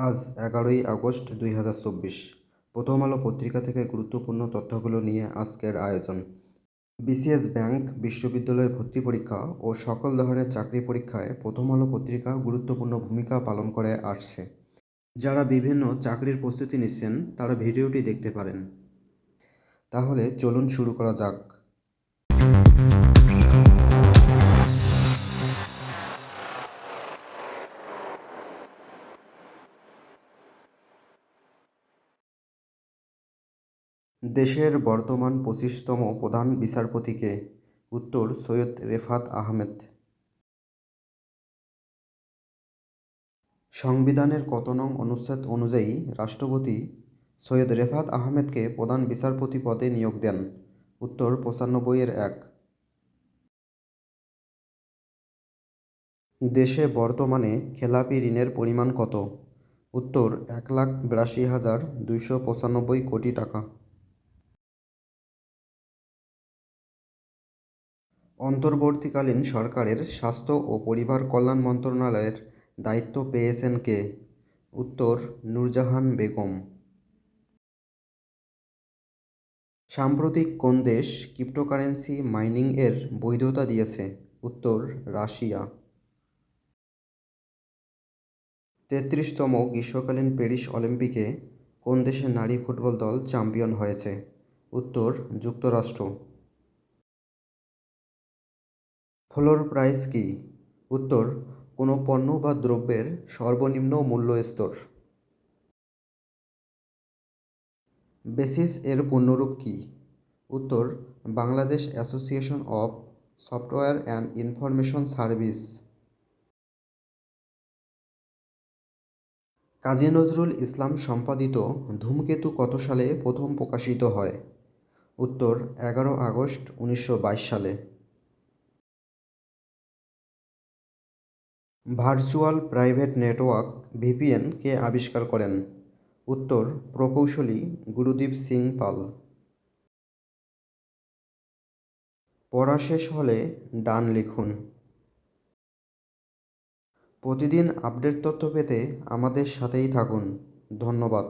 আজ 11ই আগস্ট 2024। প্রথম আলো পত্রিকা থেকে গুরুত্বপূর্ণ তথ্যগুলো নিয়ে আজকের আয়োজন। বিসিএস ব্যাংক, বিশ্ববিদ্যালয়ের ভর্তি পরীক্ষা ও সকল ধরনের চাকরি পরীক্ষায় প্রথম আলো পত্রিকা গুরুত্বপূর্ণ ভূমিকা পালন করে আসছে। যারা বিভিন্ন চাকরির প্রস্তুতি নিচ্ছেন তারা ভিডিওটি দেখতে পারেন। তাহলে চলুন শুরু করা যাক। দেশের বর্তমান 25তম প্রধান বিচারপতি কে? উত্তর সৈয়দ রেফাত আহমেদ। সংবিধানের কত নং অনুচ্ছেদ অনুযায়ী রাষ্ট্রপতি সৈয়দ রেফাত আহমেদকে প্রধান বিচারপতি পদে নিয়োগ দেন? উত্তর 95-1। দেশে বর্তমানে খেলাপি ঋণের পরিমাণ কত? উত্তর 1,82,295 কোটি টাকা। অন্তর্বর্তীকালীন সরকারের স্বাস্থ্য ও পরিবার কল্যাণ মন্ত্রণালয়ের দায়িত্ব পেয়েছেন কে? উত্তর নূরজাহান বেগম। সাম্প্রতিক কোন দেশ ক্রিপ্টোকারেন্সি মাইনিং এর বৈধতা দিয়েছে? উত্তর রাশিয়া। 33তম গ্রীষ্মকালীন প্যারিস অলিম্পিকে কোন দেশের নারী ফুটবল দল চ্যাম্পিয়ন হয়েছে? উত্তর যুক্তরাষ্ট্র। ফ্লোর প্রাইস কি? উত্তর কোনো পণ্য বা দ্রব্যের সর্বনিম্ন মূল্য স্তর। বেসিস এর পূর্ণরূপ কি? উত্তর Bangladesh Association of Software and Information Service. Kazi Nazrul Islam সম্পাদিত ধূমকেতু কত সালে প্রথম প্রকাশিত হয়? উত্তর 11 আগস্ট 1922 সালে। ভার্চুয়াল প্রাইভেট নেটওয়ার্ক ভিপিএন কে আবিষ্কার করেন? উত্তর প্রকৌশলী গুরুদীপ সিং পাল। পড়া শেষ হলে ডান লিখুন। প্রতিদিন আপডেট তথ্য পেতে আমাদের সাথেই থাকুন। ধন্যবাদ।